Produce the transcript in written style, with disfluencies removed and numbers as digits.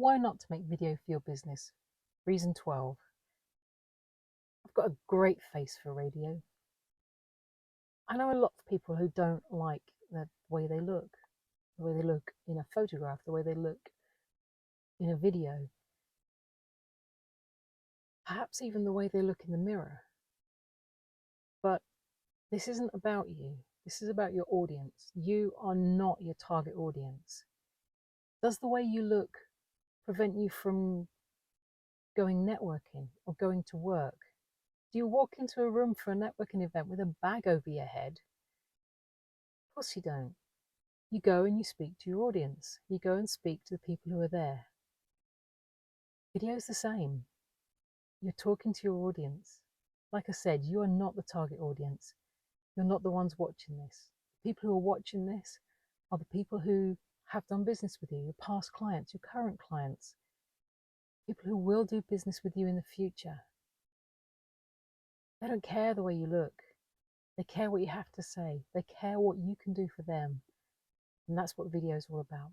Why not to make video for your business? Reason 12. I've got a great face for radio. I know a lot of people who don't like the way they look, the way they look in a photograph, the way they look in a video, perhaps even the way they look in the mirror. But this isn't about you. This is about your audience. You are not your target audience. Does the way you look prevent you from going networking or going to work? Do you walk into a room for a networking event with a bag over your head? Of course you don't. You go and you speak to your audience. You go and speak to the people who are there. Video is the same. You're talking to your audience. Like I said, you are not the target audience. You're not the ones watching this. The people who are watching this are the people who have done business with you, your past clients, your current clients, people who will do business with you in the future. They don't care the way you look. They care what you have to say. They care what you can do for them. And that's what video is all about.